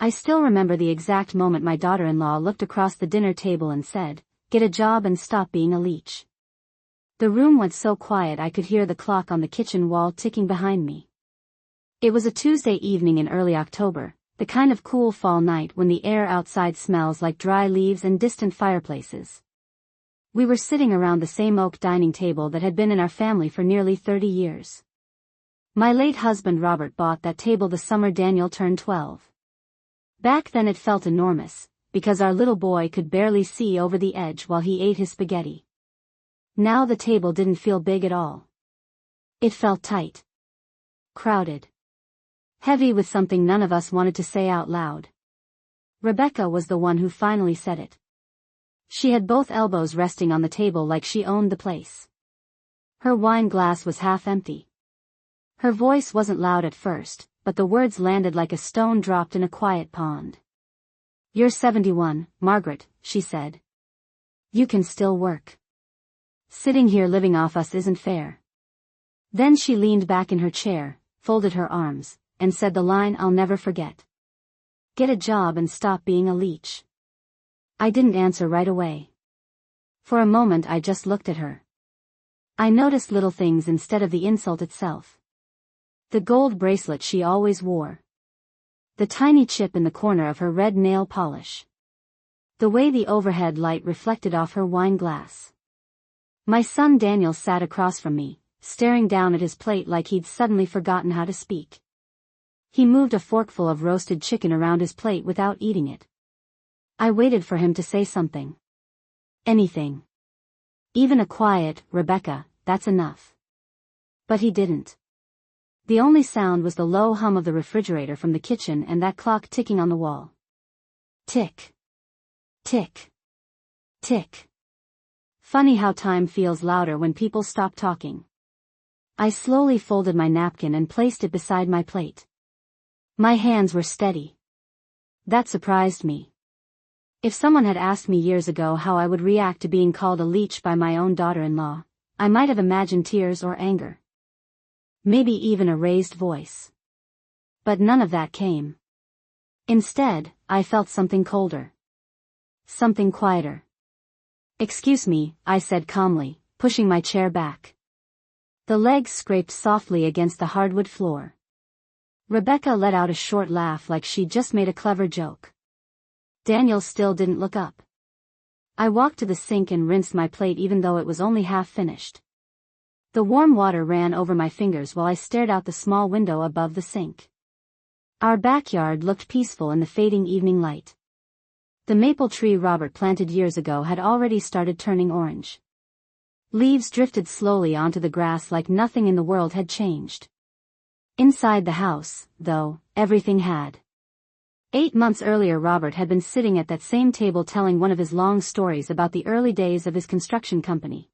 I still remember the exact moment my daughter-in-law looked across the dinner table and said, "Get a job and stop being a leech." The room went so quiet I could hear the clock on the kitchen wall ticking behind me. It was a Tuesday evening in early October, the kind of cool fall night when the air outside smells like dry leaves and distant fireplaces. We were sitting around the same oak dining table that had been in our family for nearly 30 years. My late husband Robert bought that table the summer Daniel turned 12. Back then it felt enormous, because our little boy could barely see over the edge while he ate his spaghetti. Now the table didn't feel big at all. It felt tight. Crowded. Heavy with something none of us wanted to say out loud. Rebecca was the one who finally said it. She had both elbows resting on the table like she owned the place. Her wine glass was half empty. Her voice wasn't loud at first, but the words landed like a stone dropped in a quiet pond. "You're 71, Margaret," she said. "You can still work. Sitting here living off us isn't fair." Then she leaned back in her chair, folded her arms, and said the line I'll never forget. "Get a job and stop being a leech." I didn't answer right away. For a moment I just looked at her. I noticed little things instead of the insult itself. The gold bracelet she always wore. The tiny chip in the corner of her red nail polish. The way the overhead light reflected off her wine glass. My son Daniel sat across from me, staring down at his plate like he'd suddenly forgotten how to speak. He moved a forkful of roasted chicken around his plate without eating it. I waited for him to say something. Anything. Even a quiet, "Rebecca, that's enough." But he didn't. The only sound was the low hum of the refrigerator from the kitchen and that clock ticking on the wall. Tick. Tick. Tick. Funny how time feels louder when people stop talking. I slowly folded my napkin and placed it beside my plate. My hands were steady. That surprised me. If someone had asked me years ago how I would react to being called a leech by my own daughter-in-law, I might have imagined tears or anger. Maybe even a raised voice. But none of that came. Instead, I felt something colder. Something quieter. "Excuse me," I said calmly, pushing my chair back. The legs scraped softly against the hardwood floor. Rebecca let out a short laugh like she'd just made a clever joke. Daniel still didn't look up. I walked to the sink and rinsed my plate even though it was only half finished. The warm water ran over my fingers while I stared out the small window above the sink. Our backyard looked peaceful in the fading evening light. The maple tree Robert planted years ago had already started turning orange. Leaves drifted slowly onto the grass like nothing in the world had changed. Inside the house, though, everything had. 8 months earlier Robert had been sitting at that same table telling one of his long stories about the early days of his construction company.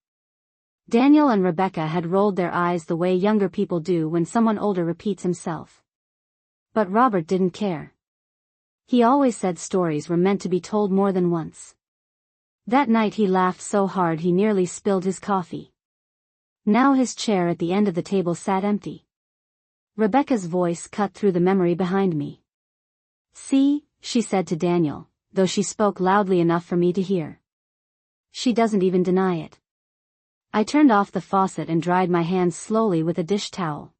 Daniel and Rebecca had rolled their eyes the way younger people do when someone older repeats himself. But Robert didn't care. He always said stories were meant to be told more than once. That night he laughed so hard he nearly spilled his coffee. Now his chair at the end of the table sat empty. Rebecca's voice cut through the memory behind me. "See," she said to Daniel, though she spoke loudly enough for me to hear. "She doesn't even deny it." I turned off the faucet and dried my hands slowly with a dish towel.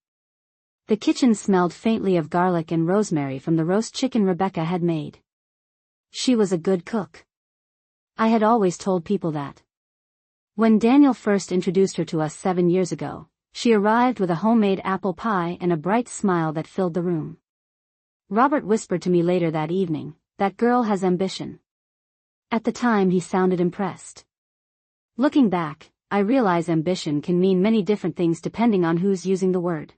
The kitchen smelled faintly of garlic and rosemary from the roast chicken Rebecca had made. She was a good cook. I had always told people that. When Daniel first introduced her to us 7 years ago, she arrived with a homemade apple pie and a bright smile that filled the room. Robert whispered to me later that evening, "That girl has ambition." At the time he sounded impressed. Looking back, I realize ambition can mean many different things depending on who's using the word.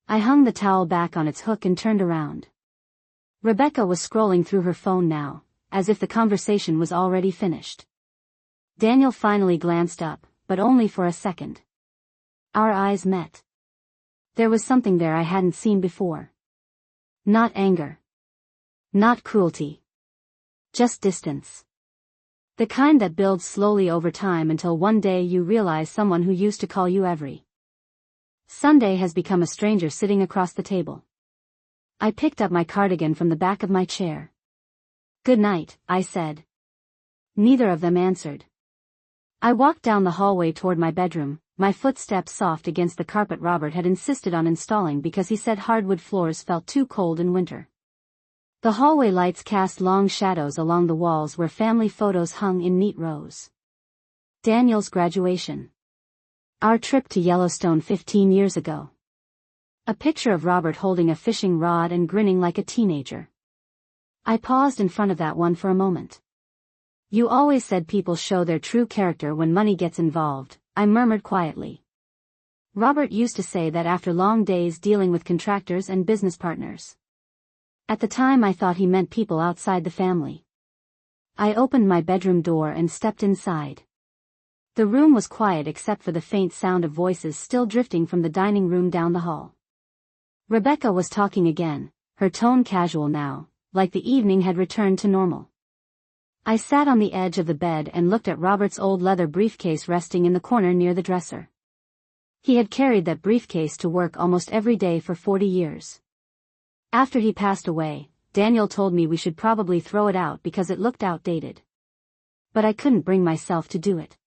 I hung the towel back on its hook and turned around. Rebecca was scrolling through her phone now, as if the conversation was already finished. Daniel finally glanced up, but only for a second. Our eyes met. There was something there I hadn't seen before. Not anger. Not cruelty. Just distance. The kind that builds slowly over time until one day you realize someone who used to call you every Sunday has become a stranger sitting across the table. I picked up my cardigan from the back of my chair. "Good night," I said. Neither of them answered. I walked down the hallway toward my bedroom, my footsteps soft against the carpet Robert had insisted on installing because he said hardwood floors felt too cold in winter. The hallway lights cast long shadows along the walls where family photos hung in neat rows. Daniel's graduation. Our trip to Yellowstone 15 years ago. A picture of Robert holding a fishing rod and grinning like a teenager. I paused in front of that one for a moment. "You always said people show their true character when money gets involved," I murmured quietly. Robert used to say that after long days dealing with contractors and business partners. At the time I thought he meant people outside the family. I opened my bedroom door and stepped inside. The room was quiet except for the faint sound of voices still drifting from the dining room down the hall. Rebecca was talking again, her tone casual now, like the evening had returned to normal. I sat on the edge of the bed and looked at Robert's old leather briefcase resting in the corner near the dresser. He had carried that briefcase to work almost every day for 40 years. After he passed away, Daniel told me we should probably throw it out because it looked outdated. But I couldn't bring myself to do it.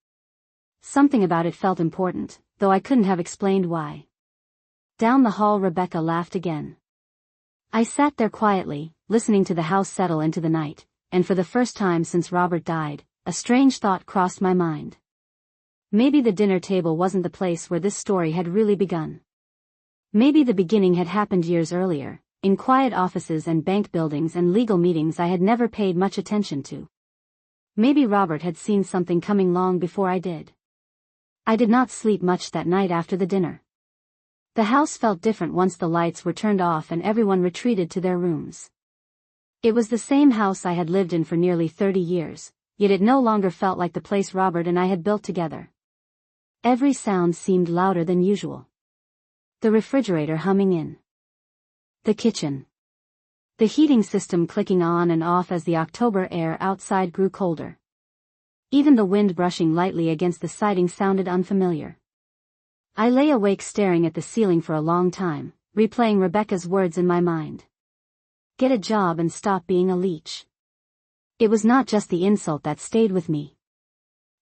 Something about it felt important, though I couldn't have explained why. Down the hall Rebecca laughed again. I sat there quietly, listening to the house settle into the night, and for the first time since Robert died, a strange thought crossed my mind. Maybe the dinner table wasn't the place where this story had really begun. Maybe the beginning had happened years earlier, in quiet offices and bank buildings and legal meetings I had never paid much attention to. Maybe Robert had seen something coming long before I did. I did not sleep much that night after the dinner. The house felt different once the lights were turned off and everyone retreated to their rooms. It was the same house I had lived in for nearly 30 years, yet it no longer felt like the place Robert and I had built together. Every sound seemed louder than usual. The refrigerator humming in the kitchen. The heating system clicking on and off as the October air outside grew colder. Even the wind brushing lightly against the siding sounded unfamiliar. I lay awake staring at the ceiling for a long time, replaying Rebecca's words in my mind. Get a job and stop being a leech. It was not just the insult that stayed with me.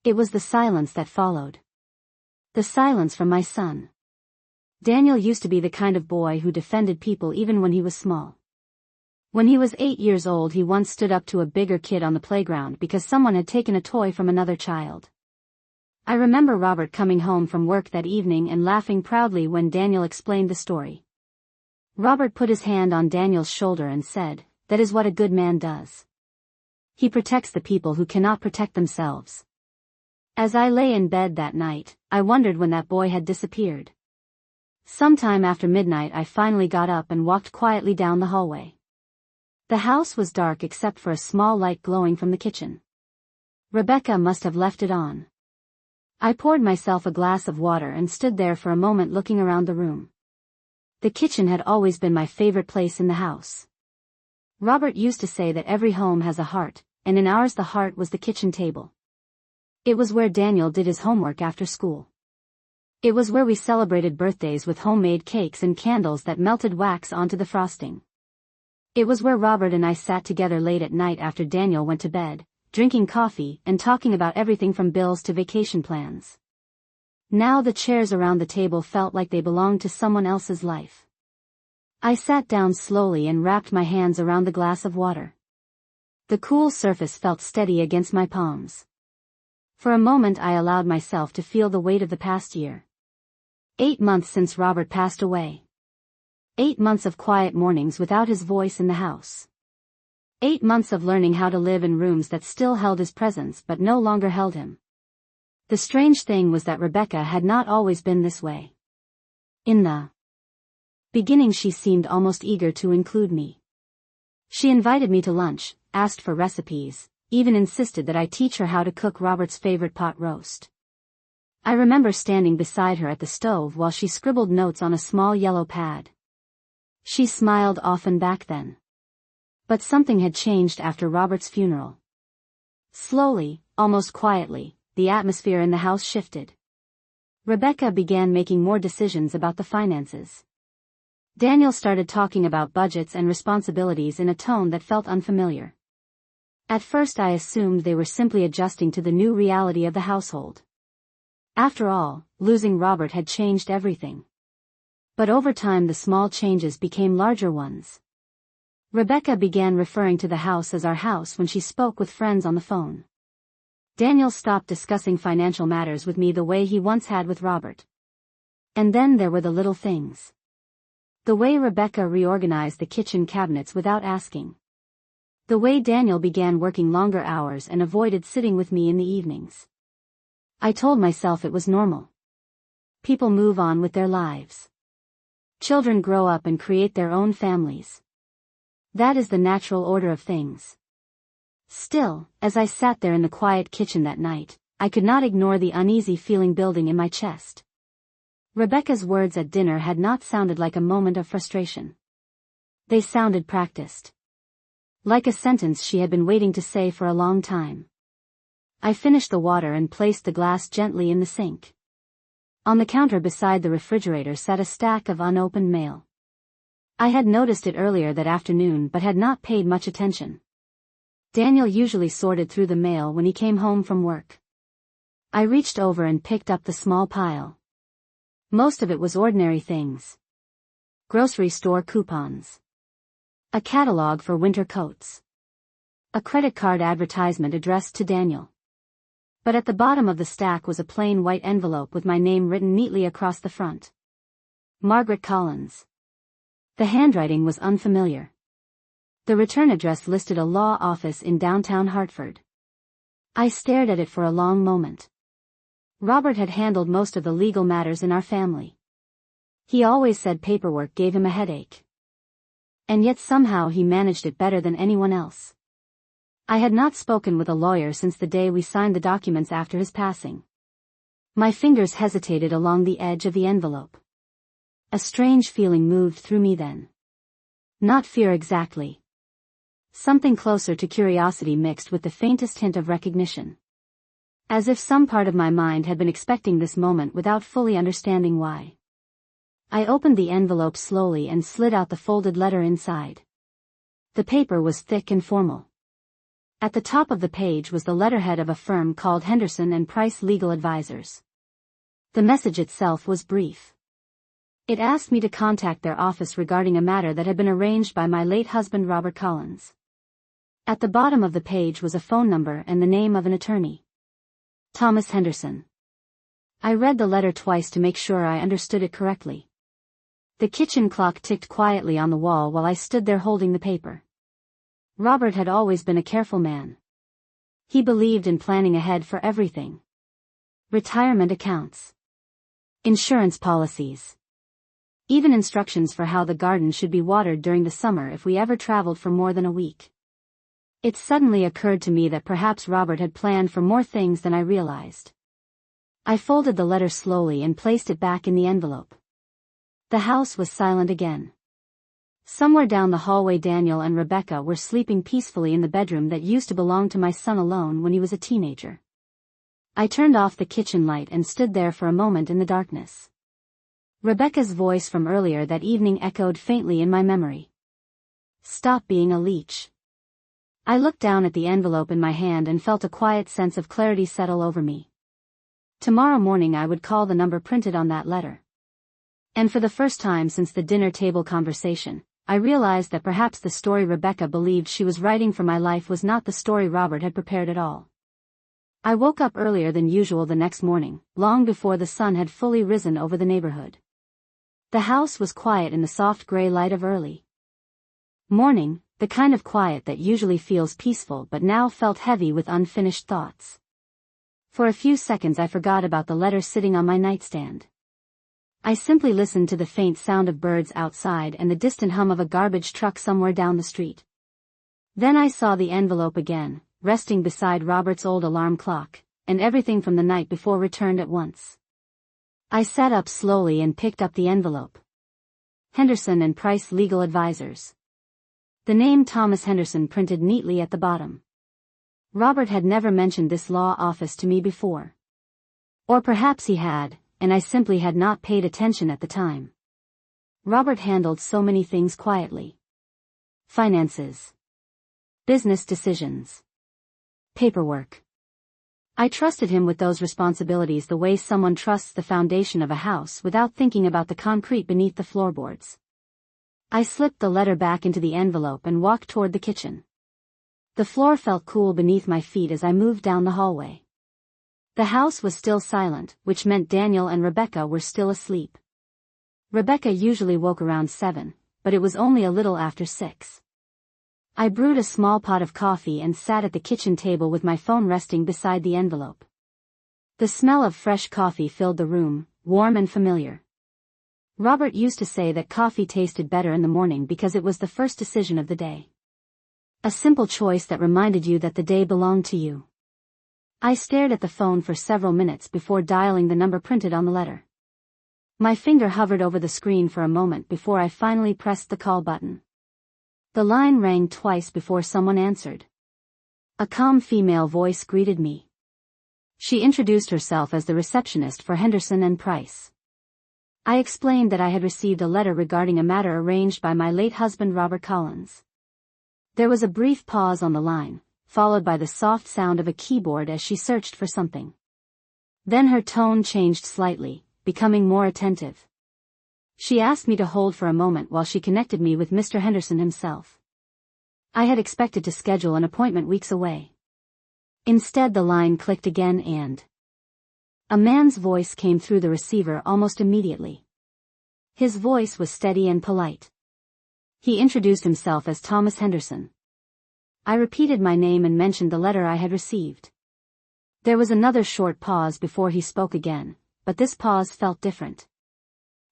It was the silence that followed. The silence from my son. Daniel used to be the kind of boy who defended people even when he was small. When he was 8 years old he once stood up to a bigger kid on the playground because someone had taken a toy from another child. I remember Robert coming home from work that evening and laughing proudly when Daniel explained the story. Robert put his hand on Daniel's shoulder and said, "That is what a good man does. He protects the people who cannot protect themselves." As I lay in bed that night, I wondered when that boy had disappeared. Sometime after midnight I finally got up and walked quietly down the hallway. The house was dark except for a small light glowing from the kitchen. Rebecca must have left it on. I poured myself a glass of water and stood there for a moment looking around the room. The kitchen had always been my favorite place in the house. Robert used to say that every home has a heart, and in ours the heart was the kitchen table. It was where Daniel did his homework after school. It was where we celebrated birthdays with homemade cakes and candles that melted wax onto the frosting. It was where Robert and I sat together late at night after Daniel went to bed, drinking coffee and talking about everything from bills to vacation plans. Now the chairs around the table felt like they belonged to someone else's life. I sat down slowly and wrapped my hands around the glass of water. The cool surface felt steady against my palms. For a moment I allowed myself to feel the weight of the past year. 8 months since Robert passed away. 8 months of quiet mornings without his voice in the house. 8 months of learning how to live in rooms that still held his presence but no longer held him. The strange thing was that Rebecca had not always been this way. In the beginning she seemed almost eager to include me. She invited me to lunch, asked for recipes, even insisted that I teach her how to cook Robert's favorite pot roast. I remember standing beside her at the stove while she scribbled notes on a small yellow pad. She smiled often back then. But something had changed after Robert's funeral. Slowly, almost quietly, the atmosphere in the house shifted. Rebecca began making more decisions about the finances. Daniel started talking about budgets and responsibilities in a tone that felt unfamiliar. At first I assumed they were simply adjusting to the new reality of the household. After all, losing Robert had changed everything. But over time the small changes became larger ones. Rebecca began referring to the house as our house when she spoke with friends on the phone. Daniel stopped discussing financial matters with me the way he once had with Robert. And then there were the little things. The way Rebecca reorganized the kitchen cabinets without asking. The way Daniel began working longer hours and avoided sitting with me in the evenings. I told myself it was normal. People move on with their lives. Children grow up and create their own families. That is the natural order of things. Still, as I sat there in the quiet kitchen that night, I could not ignore the uneasy feeling building in my chest. Rebecca's words at dinner had not sounded like a moment of frustration. They sounded practiced. Like a sentence she had been waiting to say for a long time. I finished the water and placed the glass gently in the sink. On the counter beside the refrigerator sat a stack of unopened mail. I had noticed it earlier that afternoon but had not paid much attention. Daniel usually sorted through the mail when he came home from work. I reached over and picked up the small pile. Most of it was ordinary things. Grocery store coupons. A catalog for winter coats. A credit card advertisement addressed to Daniel. But at the bottom of the stack was a plain white envelope with my name written neatly across the front. Margaret Collins. The handwriting was unfamiliar. The return address listed a law office in downtown Hartford. I stared at it for a long moment. Robert had handled most of the legal matters in our family. He always said paperwork gave him a headache. And yet somehow he managed it better than anyone else. I had not spoken with a lawyer since the day we signed the documents after his passing. My fingers hesitated along the edge of the envelope. A strange feeling moved through me then. Not fear exactly. Something closer to curiosity mixed with the faintest hint of recognition. As if some part of my mind had been expecting this moment without fully understanding why. I opened the envelope slowly and slid out the folded letter inside. The paper was thick and formal. At the top of the page was the letterhead of a firm called Henderson and Price Legal Advisors. The message itself was brief. It asked me to contact their office regarding a matter that had been arranged by my late husband Robert Collins. At the bottom of the page was a phone number and the name of an attorney. Thomas Henderson. I read the letter twice to make sure I understood it correctly. The kitchen clock ticked quietly on the wall while I stood there holding the paper. Robert had always been a careful man. He believed in planning ahead for everything. Retirement accounts. Insurance policies. Even instructions for how the garden should be watered during the summer if we ever traveled for more than a week. It suddenly occurred to me that perhaps Robert had planned for more things than I realized. I folded the letter slowly and placed it back in the envelope. The house was silent again. Somewhere down the hallway Daniel and Rebecca were sleeping peacefully in the bedroom that used to belong to my son alone when he was a teenager. I turned off the kitchen light and stood there for a moment in the darkness. Rebecca's voice from earlier that evening echoed faintly in my memory. Stop being a leech. I looked down at the envelope in my hand and felt a quiet sense of clarity settle over me. Tomorrow morning I would call the number printed on that letter. And for the first time since the dinner table conversation, I realized that perhaps the story Rebecca believed she was writing for my life was not the story Robert had prepared at all. I woke up earlier than usual the next morning, long before the sun had fully risen over the neighborhood. The house was quiet in the soft gray light of early morning, the kind of quiet that usually feels peaceful but now felt heavy with unfinished thoughts. For a few seconds I forgot about the letter sitting on my nightstand. I simply listened to the faint sound of birds outside and the distant hum of a garbage truck somewhere down the street. Then I saw the envelope again, resting beside Robert's old alarm clock, and everything from the night before returned at once. I sat up slowly and picked up the envelope. Henderson and Price Legal Advisors. The name Thomas Henderson printed neatly at the bottom. Robert had never mentioned this law office to me before. Or perhaps he had, and I simply had not paid attention at the time. Robert handled so many things quietly. Finances. Business decisions. Paperwork. I trusted him with those responsibilities the way someone trusts the foundation of a house without thinking about the concrete beneath the floorboards. I slipped the letter back into the envelope and walked toward the kitchen. The floor felt cool beneath my feet as I moved down the hallway. The house was still silent, which meant Daniel and Rebecca were still asleep. Rebecca usually woke around 7, but it was only a little after 6. I brewed a small pot of coffee and sat at the kitchen table with my phone resting beside the envelope. The smell of fresh coffee filled the room, warm and familiar. Robert used to say that coffee tasted better in the morning because it was the first decision of the day. A simple choice that reminded you that the day belonged to you. I stared at the phone for several minutes before dialing the number printed on the letter. My finger hovered over the screen for a moment before I finally pressed the call button. The line rang twice before someone answered. A calm female voice greeted me. She introduced herself as the receptionist for Henderson and Price. I explained that I had received a letter regarding a matter arranged by my late husband Robert Collins. There was a brief pause on the line, followed by the soft sound of a keyboard as she searched for something. Then her tone changed slightly, becoming more attentive. She asked me to hold for a moment while she connected me with Mr. Henderson himself. I had expected to schedule an appointment weeks away. Instead, the line clicked again and a man's voice came through the receiver almost immediately. His voice was steady and polite. He introduced himself as Thomas Henderson. I repeated my name and mentioned the letter I had received. There was another short pause before he spoke again, but this pause felt different.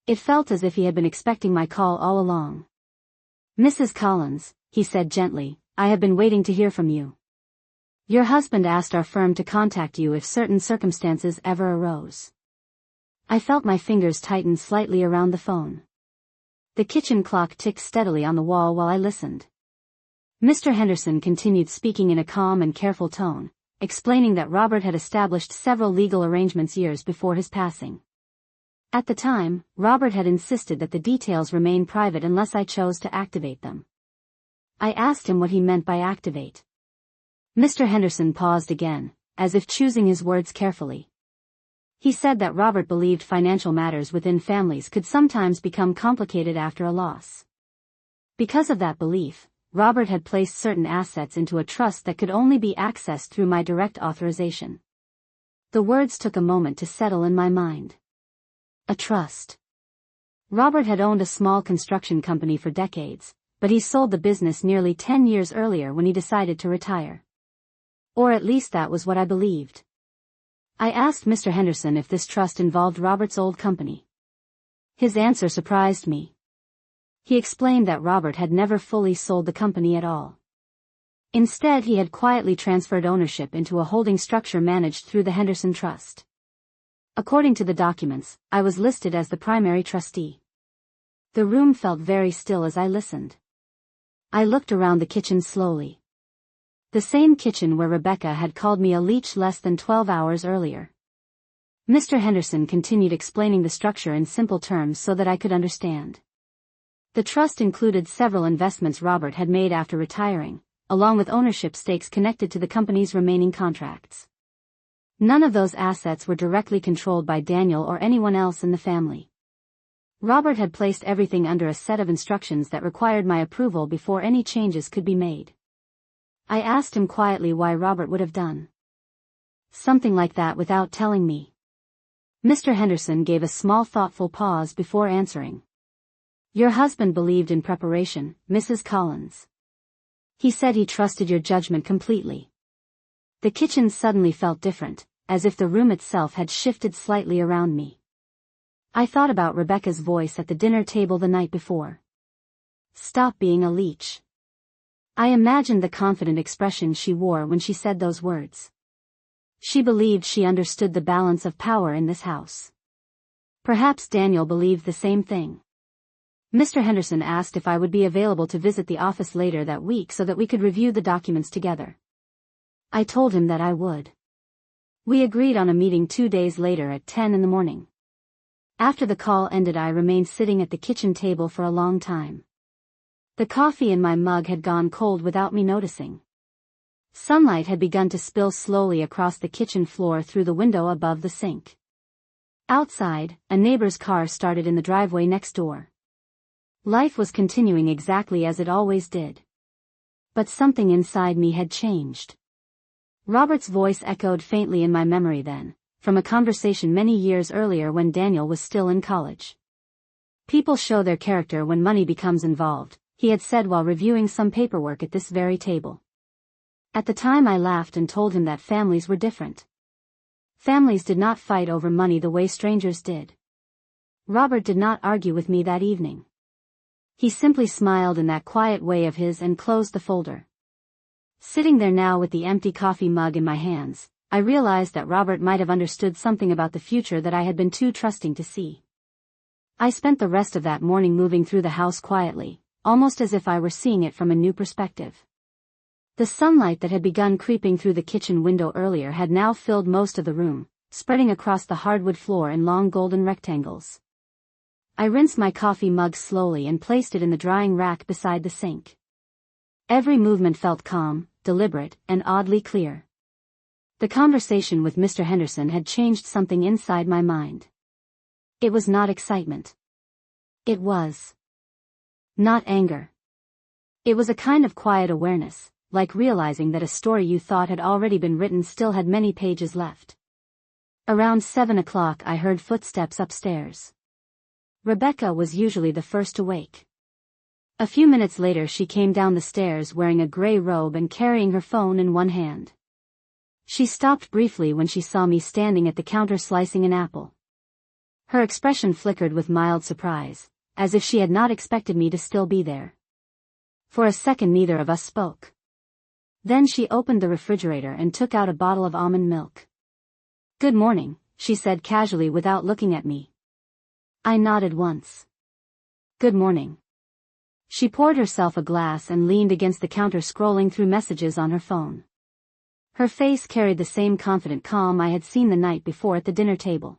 It felt as if he had been expecting my call all along. "Mrs. Collins," he said gently, "I have been waiting to hear from you. Your husband asked our firm to contact you if certain circumstances ever arose." I felt my fingers tighten slightly around the phone. The kitchen clock ticked steadily on the wall while I listened. Mr. Henderson continued speaking in a calm and careful tone, explaining that Robert had established several legal arrangements years before his passing. At the time, Robert had insisted that the details remain private unless I chose to activate them. I asked him what he meant by activate. Mr. Henderson paused again, as if choosing his words carefully. He said that Robert believed financial matters within families could sometimes become complicated after a loss. Because of that belief, Robert had placed certain assets into a trust that could only be accessed through my direct authorization. The words took a moment to settle in my mind. A trust. Robert had owned a small construction company for decades, but he sold the business nearly 10 years earlier when he decided to retire. Or at least that was what I believed. I asked Mr. Henderson if this trust involved Robert's old company. His answer surprised me. He explained that Robert had never fully sold the company at all. Instead, he had quietly transferred ownership into a holding structure managed through the Henderson Trust. According to the documents, I was listed as the primary trustee. The room felt very still as I listened. I looked around the kitchen slowly. The same kitchen where Rebecca had called me a leech less than 12 hours earlier. Mr. Henderson continued explaining the structure in simple terms so that I could understand. The trust included several investments Robert had made after retiring, along with ownership stakes connected to the company's remaining contracts. None of those assets were directly controlled by Daniel or anyone else in the family. Robert had placed everything under a set of instructions that required my approval before any changes could be made. I asked him quietly why Robert would have done something like that without telling me. Mr. Henderson gave a small thoughtful pause before answering. "Your husband believed in preparation, Mrs. Collins. He said he trusted your judgment completely." The kitchen suddenly felt different, as if the room itself had shifted slightly around me. I thought about Rebecca's voice at the dinner table the night before. "Stop being a leech." I imagined the confident expression she wore when she said those words. She believed she understood the balance of power in this house. Perhaps Daniel believed the same thing. Mr. Henderson asked if I would be available to visit the office later that week so that we could review the documents together. I told him that I would. We agreed on a meeting 2 days later at 10 in the morning. After the call ended, I remained sitting at the kitchen table for a long time. The coffee in my mug had gone cold without me noticing. Sunlight had begun to spill slowly across the kitchen floor through the window above the sink. Outside, a neighbor's car started in the driveway next door. Life was continuing exactly as it always did. But something inside me had changed. Robert's voice echoed faintly in my memory then, from a conversation many years earlier when Daniel was still in college. People show their character when money becomes involved, he had said while reviewing some paperwork at this very table. At the time I laughed and told him that families were different. Families did not fight over money the way strangers did. Robert did not argue with me that evening. He simply smiled in that quiet way of his and closed the folder. Sitting there now with the empty coffee mug in my hands, I realized that Robert might have understood something about the future that I had been too trusting to see. I spent the rest of that morning moving through the house quietly, almost as if I were seeing it from a new perspective. The sunlight that had begun creeping through the kitchen window earlier had now filled most of the room, spreading across the hardwood floor in long golden rectangles. I rinsed my coffee mug slowly and placed it in the drying rack beside the sink. Every movement felt calm, deliberate, and oddly clear. The conversation with Mr. Henderson had changed something inside my mind. It was not excitement. It was not anger. It was a kind of quiet awareness, like realizing that a story you thought had already been written still had many pages left. Around 7 o'clock I heard footsteps upstairs. Rebecca was usually the first to wake. A few minutes later she came down the stairs wearing a gray robe and carrying her phone in one hand. She stopped briefly when she saw me standing at the counter slicing an apple. Her expression flickered with mild surprise, as if she had not expected me to still be there. For a second neither of us spoke. Then she opened the refrigerator and took out a bottle of almond milk. "Good morning," she said casually without looking at me. I nodded once. "Good morning." She poured herself a glass and leaned against the counter scrolling through messages on her phone. Her face carried the same confident calm I had seen the night before at the dinner table.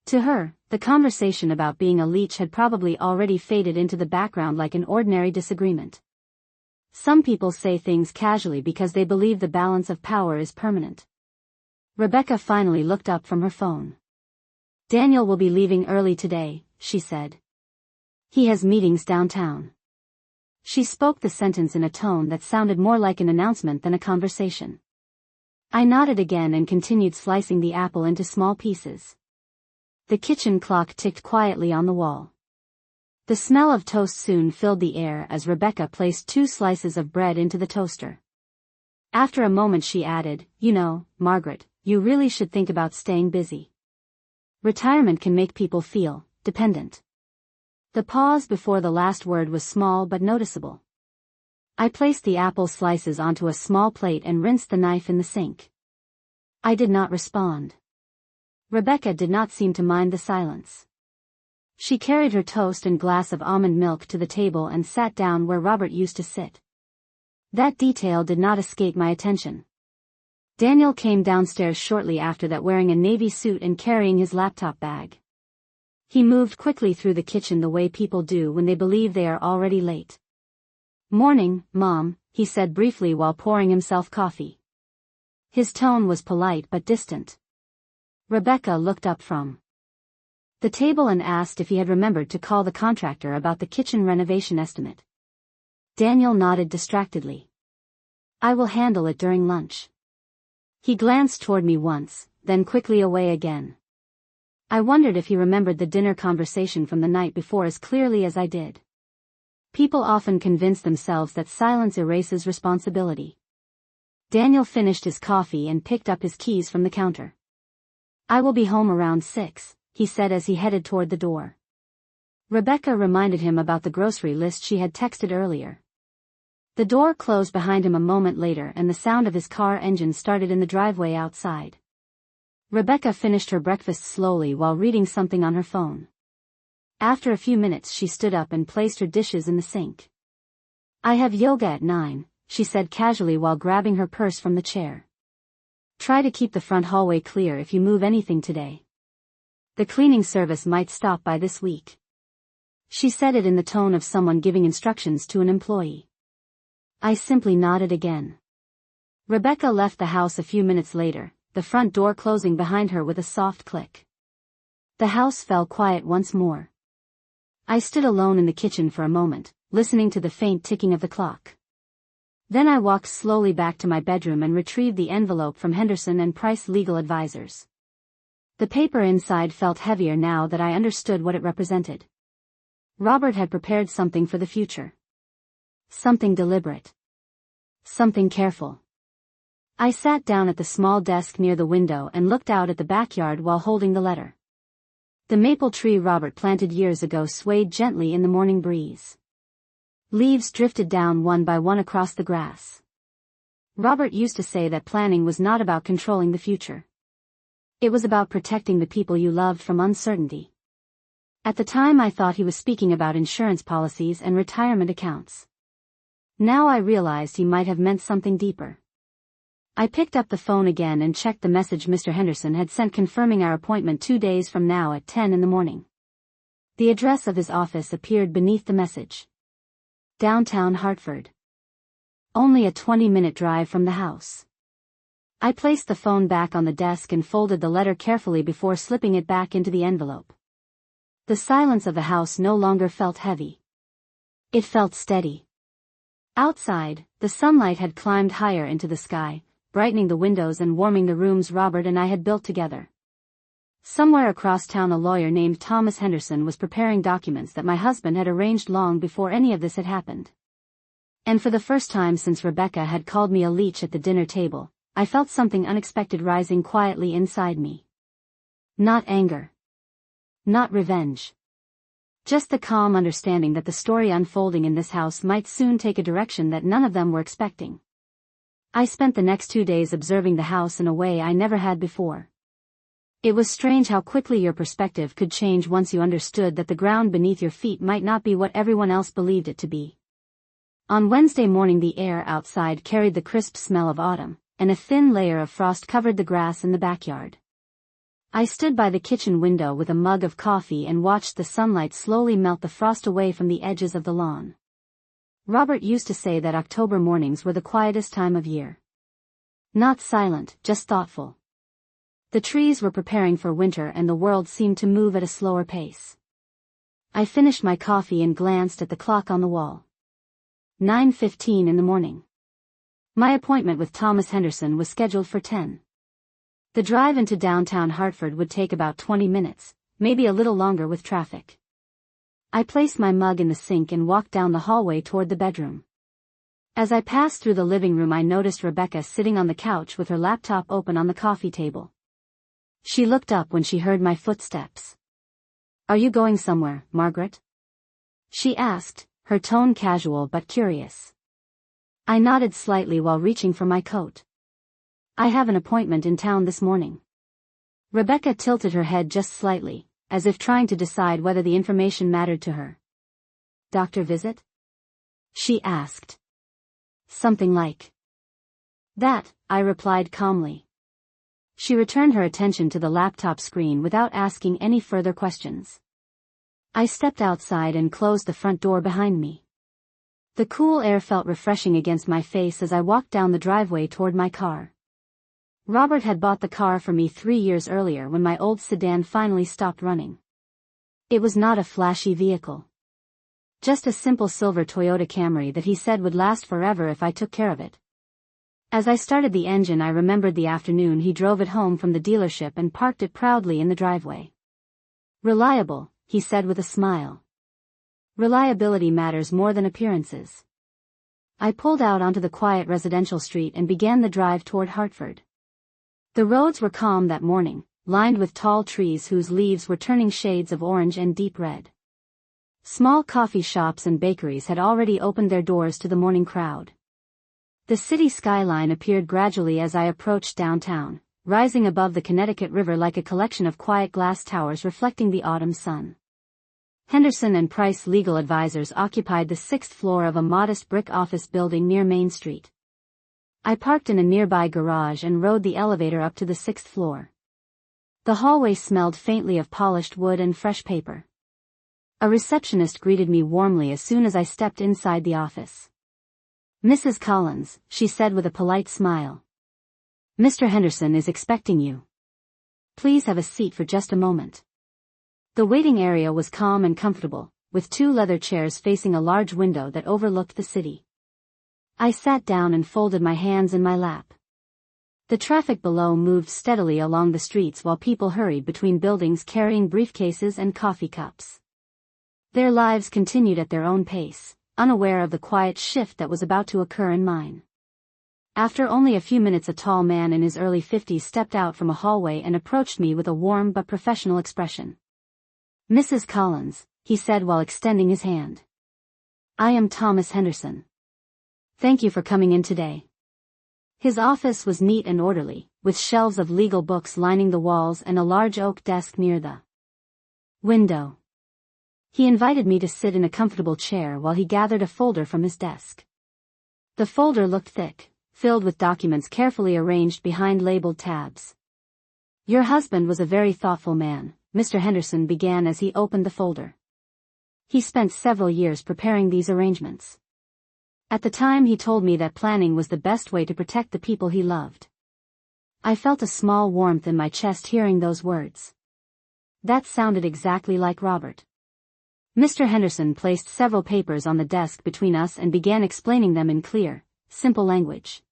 To her, the conversation about being a leech had probably already faded into the background like an ordinary disagreement. Some people say things casually because they believe the balance of power is permanent. Rebecca finally looked up from her phone. "Daniel will be leaving early today," she said. "He has meetings downtown." She spoke the sentence in a tone that sounded more like an announcement than a conversation. I nodded again and continued slicing the apple into small pieces. The kitchen clock ticked quietly on the wall. The smell of toast soon filled the air as Rebecca placed 2 slices of bread into the toaster. After a moment she added, "You know, Margaret, you really should think about staying busy. Retirement can make people feel dependent." The pause before the last word was small but noticeable. I placed the apple slices onto a small plate and rinsed the knife in the sink. I did not respond. Rebecca did not seem to mind the silence. She carried her toast and glass of almond milk to the table and sat down where Robert used to sit. That detail did not escape my attention. Daniel came downstairs shortly after that wearing a navy suit and carrying his laptop bag. He moved quickly through the kitchen the way people do when they believe they are already late. "Morning, Mom," he said briefly while pouring himself coffee. His tone was polite but distant. Rebecca looked up from the table and asked if he had remembered to call the contractor about the kitchen renovation estimate. Daniel nodded distractedly. "I will handle it during lunch." He glanced toward me once, then quickly away again. I wondered if he remembered the dinner conversation from the night before as clearly as I did. People often convince themselves that silence erases responsibility. Daniel finished his coffee and picked up his keys from the counter. "I will be home around 6, he said as he headed toward the door. Rebecca reminded him about the grocery list she had texted earlier. The door closed behind him a moment later and the sound of his car engine started in the driveway outside. Rebecca finished her breakfast slowly while reading something on her phone. After a few minutes she stood up and placed her dishes in the sink. "I have yoga at 9, she said casually while grabbing her purse from the chair. "Try to keep the front hallway clear if you move anything today." The cleaning service might stop by this week. She said it in the tone of someone giving instructions to an employee. I simply nodded again. Rebecca left the house a few minutes later, the front door closing behind her with a soft click. The house fell quiet once more. I stood alone in the kitchen for a moment, listening to the faint ticking of the clock. Then I walked slowly back to my bedroom and retrieved the envelope from Henderson and Price Legal Advisors. The paper inside felt heavier now that I understood what it represented. Robert had prepared something for the future. Something deliberate. Something careful. I sat down at the small desk near the window and looked out at the backyard while holding the letter. The maple tree Robert planted years ago swayed gently in the morning breeze. Leaves drifted down one by one across the grass. Robert used to say that planning was not about controlling the future. It was about protecting the people you loved from uncertainty. At the time I thought he was speaking about insurance policies and retirement accounts. Now I realized he might have meant something deeper. I picked up the phone again and checked the message Mr. Henderson had sent confirming our appointment 2 days from now at 10 in the morning. The address of his office appeared beneath the message. Downtown Hartford. Only a 20-minute drive from the house. I placed the phone back on the desk and folded the letter carefully before slipping it back into the envelope. The silence of the house no longer felt heavy. It felt steady. Outside, the sunlight had climbed higher into the sky, brightening the windows and warming the rooms Robert and I had built together. Somewhere across town a lawyer named Thomas Henderson was preparing documents that my husband had arranged long before any of this had happened. And for the first time since Rebecca had called me a leech at the dinner table, I felt something unexpected rising quietly inside me. Not anger. Not revenge. Just the calm understanding that the story unfolding in this house might soon take a direction that none of them were expecting. I spent the next 2 days observing the house in a way I never had before. It was strange how quickly your perspective could change once you understood that the ground beneath your feet might not be what everyone else believed it to be. On Wednesday morning the air outside carried the crisp smell of autumn, and a thin layer of frost covered the grass in the backyard. I stood by the kitchen window with a mug of coffee and watched the sunlight slowly melt the frost away from the edges of the lawn. Robert used to say that October mornings were the quietest time of year. Not silent, just thoughtful. The trees were preparing for winter and the world seemed to move at a slower pace. I finished my coffee and glanced at the clock on the wall. 9:15 in the morning. My appointment with Thomas Henderson was scheduled for 10. The drive into downtown Hartford would take about 20 minutes, maybe a little longer with traffic. I placed my mug in the sink and walked down the hallway toward the bedroom. As I passed through the living room I noticed Rebecca sitting on the couch with her laptop open on the coffee table. She looked up when she heard my footsteps. "Are you going somewhere, Margaret?" she asked, her tone casual but curious. I nodded slightly while reaching for my coat. "I have an appointment in town this morning." Rebecca tilted her head just slightly, as if trying to decide whether the information mattered to her. "Doctor visit?" she asked. "Something like that," I replied calmly. She returned her attention to the laptop screen without asking any further questions. I stepped outside and closed the front door behind me. The cool air felt refreshing against my face as I walked down the driveway toward my car. Robert had bought the car for me 3 years earlier when my old sedan finally stopped running. It was not a flashy vehicle. Just a simple silver Toyota Camry that he said would last forever if I took care of it. As I started the engine I remembered the afternoon he drove it home from the dealership and parked it proudly in the driveway. "Reliable," he said with a smile. "Reliability matters more than appearances." I pulled out onto the quiet residential street and began the drive toward Hartford. The roads were calm that morning, lined with tall trees whose leaves were turning shades of orange and deep red. Small coffee shops and bakeries had already opened their doors to the morning crowd. The city skyline appeared gradually as I approached downtown, rising above the Connecticut River like a collection of quiet glass towers reflecting the autumn sun. Henderson and Price Legal Advisors occupied the 6th floor of a modest brick office building near Main Street. I parked in a nearby garage and rode the elevator up to the 6th floor. The hallway smelled faintly of polished wood and fresh paper. A receptionist greeted me warmly as soon as I stepped inside the office. "Mrs. Collins," she said with a polite smile. "Mr. Henderson is expecting you. Please have a seat for just a moment." The waiting area was calm and comfortable, with 2 leather chairs facing a large window that overlooked the city. I sat down and folded my hands in my lap. The traffic below moved steadily along the streets while people hurried between buildings carrying briefcases and coffee cups. Their lives continued at their own pace, unaware of the quiet shift that was about to occur in mine. After only a few minutes, a tall man in his early 50s stepped out from a hallway and approached me with a warm but professional expression. "Mrs. Collins," he said while extending his hand. "I am Thomas Henderson. Thank you for coming in today." His office was neat and orderly, with shelves of legal books lining the walls and a large oak desk near the window. He invited me to sit in a comfortable chair while he gathered a folder from his desk. The folder looked thick, filled with documents carefully arranged behind labeled tabs. "Your husband was a very thoughtful man," Mr. Henderson began as he opened the folder. "He spent several years preparing these arrangements. At the time he told me that planning was the best way to protect the people he loved." I felt a small warmth in my chest hearing those words. That sounded exactly like Robert. Mr. Henderson placed several papers on the desk between us and began explaining them in clear, simple language.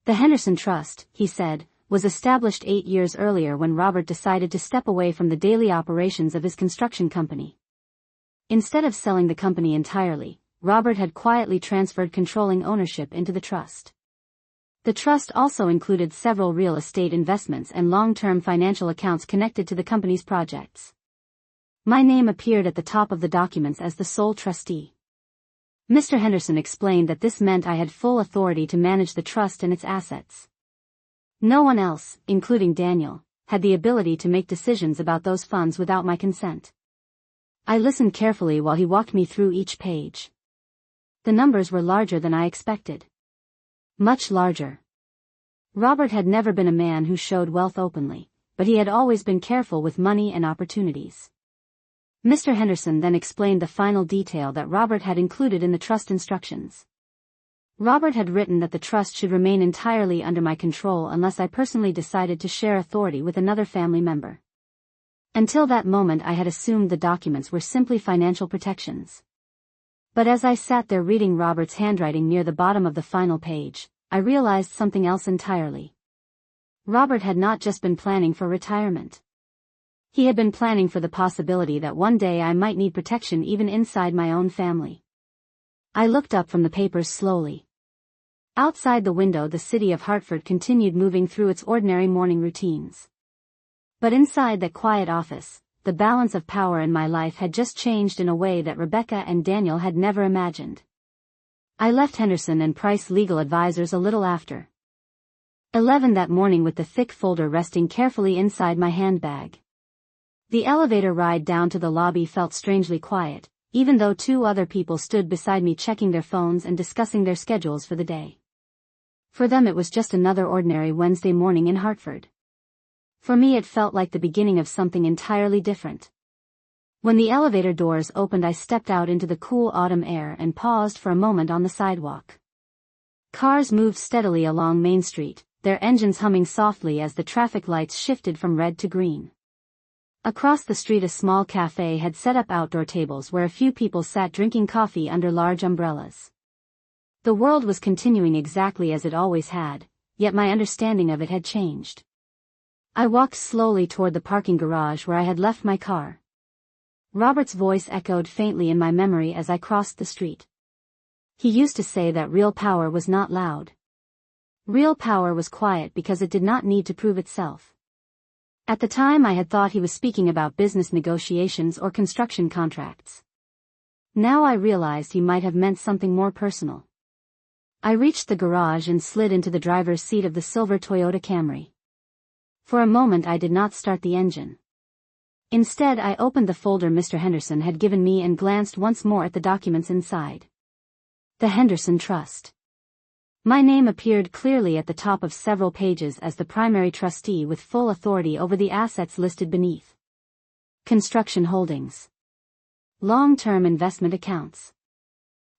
"The Henderson Trust," he said, "was established 8 years earlier when Robert decided to step away from the daily operations of his construction company. Instead of selling the company entirely, Robert had quietly transferred controlling ownership into the trust. The trust also included several real estate investments and long-term financial accounts connected to the company's projects. My name appeared at the top of the documents as the sole trustee." Mr. Henderson explained that this meant I had full authority to manage the trust and its assets. No one else, including Daniel, had the ability to make decisions about those funds without my consent. I listened carefully while he walked me through each page. The numbers were larger than I expected. Much larger. Robert had never been a man who showed wealth openly, but he had always been careful with money and opportunities. Mr. Henderson then explained the final detail that Robert had included in the trust instructions. Robert had written that the trust should remain entirely under my control unless I personally decided to share authority with another family member. Until that moment I had assumed the documents were simply financial protections. But as I sat there reading Robert's handwriting near the bottom of the final page, I realized something else entirely. Robert had not just been planning for retirement. He had been planning for the possibility that one day I might need protection even inside my own family. I looked up from the papers slowly. Outside the window, the city of Hartford continued moving through its ordinary morning routines. But inside that quiet office, the balance of power in my life had just changed in a way that Rebecca and Daniel had never imagined. I left Henderson and Price Legal Advisors a little after 11 that morning with the thick folder resting carefully inside my handbag. The elevator ride down to the lobby felt strangely quiet, even though 2 other people stood beside me checking their phones and discussing their schedules for the day. For them it was just another ordinary Wednesday morning in Hartford. For me it felt like the beginning of something entirely different. When the elevator doors opened, I stepped out into the cool autumn air and paused for a moment on the sidewalk. Cars moved steadily along Main Street, their engines humming softly as the traffic lights shifted from red to green. Across the street a small cafe had set up outdoor tables where a few people sat drinking coffee under large umbrellas. The world was continuing exactly as it always had, yet my understanding of it had changed. I walked slowly toward the parking garage where I had left my car. Robert's voice echoed faintly in my memory as I crossed the street. He used to say that real power was not loud. Real power was quiet because it did not need to prove itself. At the time I had thought he was speaking about business negotiations or construction contracts. Now I realized he might have meant something more personal. I reached the garage and slid into the driver's seat of the silver Toyota Camry. For a moment I did not start the engine. Instead I opened the folder Mr. Henderson had given me and glanced once more at the documents inside. The Henderson Trust. My name appeared clearly at the top of several pages as the primary trustee with full authority over the assets listed beneath. Construction holdings. Long-term investment accounts.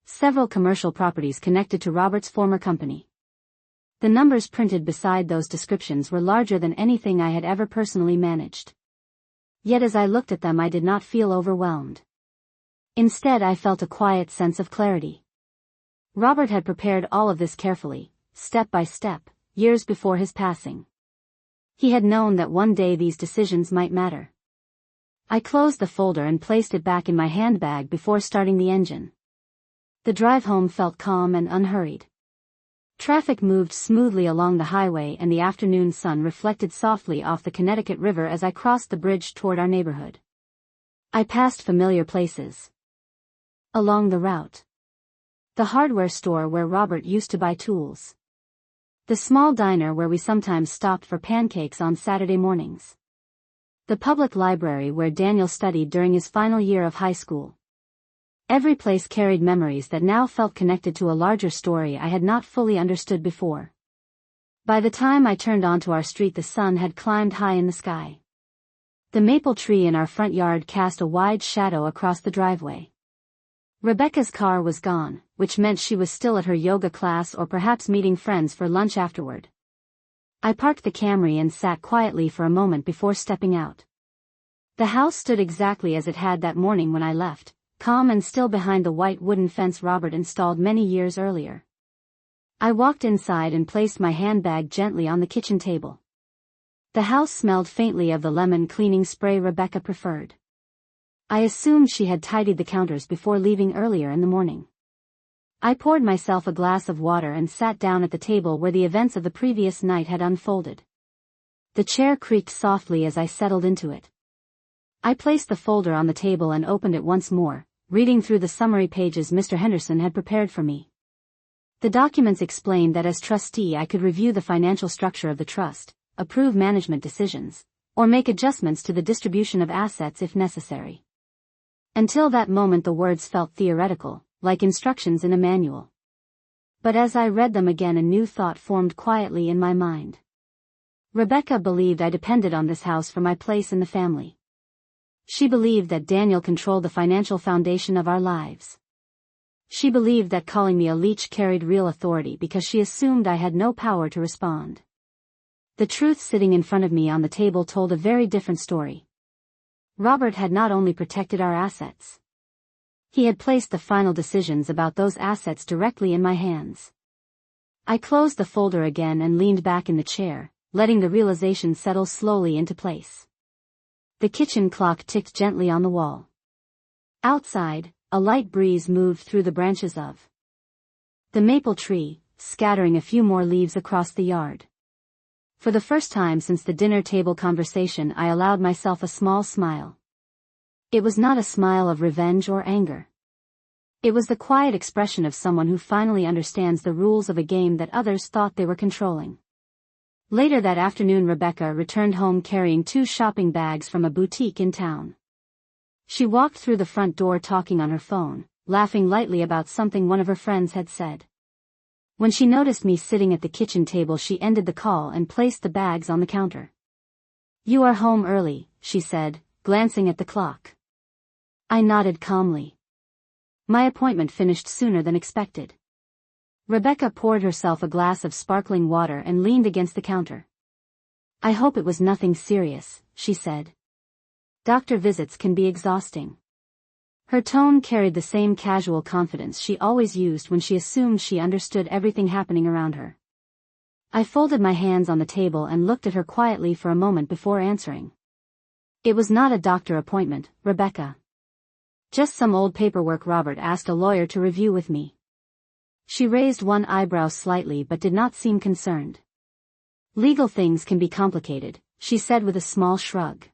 Several commercial properties connected to Robert's former company. The numbers printed beside those descriptions were larger than anything I had ever personally managed. Yet as I looked at them I did not feel overwhelmed. Instead I felt a quiet sense of clarity. Robert had prepared all of this carefully, step by step, years before his passing. He had known that one day these decisions might matter. I closed the folder and placed it back in my handbag before starting the engine. The drive home felt calm and unhurried. Traffic moved smoothly along the highway and the afternoon sun reflected softly off the Connecticut River as I crossed the bridge toward our neighborhood. I passed familiar places. Along the route. The hardware store where Robert used to buy tools. The small diner where we sometimes stopped for pancakes on Saturday mornings. The public library where Daniel studied during his final year of high school. Every place carried memories that now felt connected to a larger story I had not fully understood before. By the time I turned onto our street the sun had climbed high in the sky. The maple tree in our front yard cast a wide shadow across the driveway. Rebecca's car was gone, which meant she was still at her yoga class or perhaps meeting friends for lunch afterward. I parked the Camry and sat quietly for a moment before stepping out. The house stood exactly as it had that morning when I left, calm and still behind the white wooden fence Robert installed many years earlier. I walked inside and placed my handbag gently on the kitchen table. The house smelled faintly of the lemon cleaning spray Rebecca preferred. I assumed she had tidied the counters before leaving earlier in the morning. I poured myself a glass of water and sat down at the table where the events of the previous night had unfolded. The chair creaked softly as I settled into it. I placed the folder on the table and opened it once more, reading through the summary pages Mr. Henderson had prepared for me. The documents explained that as trustee I could review the financial structure of the trust, approve management decisions, or make adjustments to the distribution of assets if necessary. Until that moment the words felt theoretical, like instructions in a manual. But as I read them again a new thought formed quietly in my mind. Rebecca believed I depended on this house for my place in the family. She believed that Daniel controlled the financial foundation of our lives. She believed that calling me a leech carried real authority because she assumed I had no power to respond. The truth sitting in front of me on the table told a very different story. Robert had not only protected our assets. He had placed the final decisions about those assets directly in my hands. I closed the folder again and leaned back in the chair, letting the realization settle slowly into place. The kitchen clock ticked gently on the wall. Outside, a light breeze moved through the branches of the maple tree, scattering a few more leaves across the yard. For the first time since the dinner table conversation I allowed myself a small smile. It was not a smile of revenge or anger. It was the quiet expression of someone who finally understands the rules of a game that others thought they were controlling. Later that afternoon Rebecca returned home carrying 2 shopping bags from a boutique in town. She walked through the front door talking on her phone, laughing lightly about something one of her friends had said. When she noticed me sitting at the kitchen table she ended the call and placed the bags on the counter. "You are home early," she said, glancing at the clock. I nodded calmly. My appointment finished sooner than expected. Rebecca poured herself a glass of sparkling water and leaned against the counter. "I hope it was nothing serious," she said. "Doctor visits can be exhausting." Her tone carried the same casual confidence she always used when she assumed she understood everything happening around her. I folded my hands on the table and looked at her quietly for a moment before answering. "It was not a doctor appointment, Rebecca. Just some old paperwork Robert asked a lawyer to review with me." She raised one eyebrow slightly but did not seem concerned. "Legal things can be complicated," she said with a small shrug.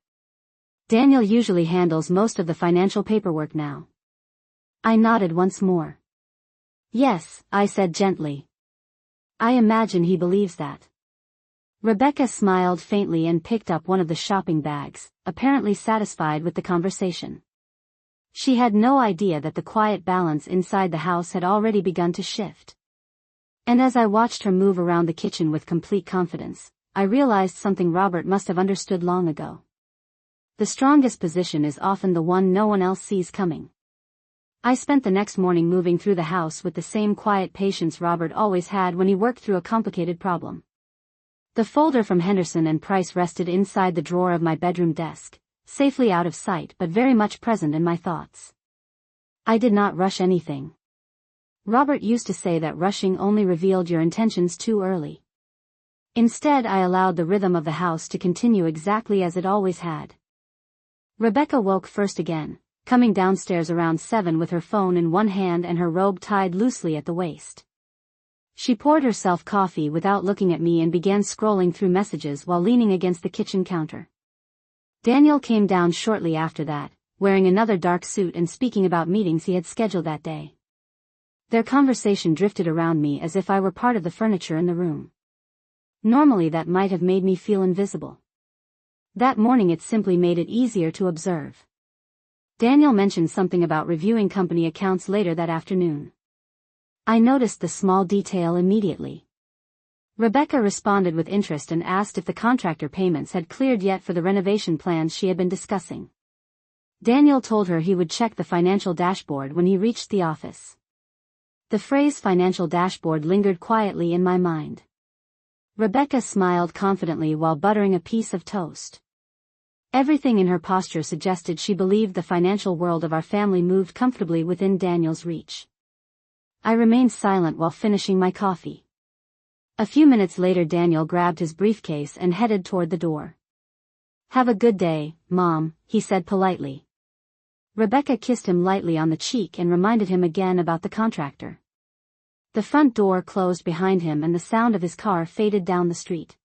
"Daniel usually handles most of the financial paperwork now." I nodded once more. "Yes," I said gently. "I imagine he believes that." Rebecca smiled faintly and picked up one of the shopping bags, apparently satisfied with the conversation. She had no idea that the quiet balance inside the house had already begun to shift. And as I watched her move around the kitchen with complete confidence, I realized something Robert must have understood long ago. The strongest position is often the one no one else sees coming. I spent the next morning moving through the house with the same quiet patience Robert always had when he worked through a complicated problem. The folder from Henderson and Price rested inside the drawer of my bedroom desk, safely out of sight but very much present in my thoughts. I did not rush anything. Robert used to say that rushing only revealed your intentions too early. Instead, I allowed the rhythm of the house to continue exactly as it always had. Rebecca woke first again, coming downstairs around 7 with her phone in one hand and her robe tied loosely at the waist. She poured herself coffee without looking at me and began scrolling through messages while leaning against the kitchen counter. Daniel came down shortly after that, wearing another dark suit and speaking about meetings he had scheduled that day. Their conversation drifted around me as if I were part of the furniture in the room. Normally that might have made me feel invisible. That morning it simply made it easier to observe. Daniel mentioned something about reviewing company accounts later that afternoon. I noticed the small detail immediately. Rebecca responded with interest and asked if the contractor payments had cleared yet for the renovation plans she had been discussing. Daniel told her he would check the financial dashboard when he reached the office. The phrase financial dashboard lingered quietly in my mind. Rebecca smiled confidently while buttering a piece of toast. Everything in her posture suggested she believed the financial world of our family moved comfortably within Daniel's reach. I remained silent while finishing my coffee. A few minutes later Daniel grabbed his briefcase and headed toward the door. "Have a good day, Mom," he said politely. Rebecca kissed him lightly on the cheek and reminded him again about the contractor. The front door closed behind him and the sound of his car faded down the street.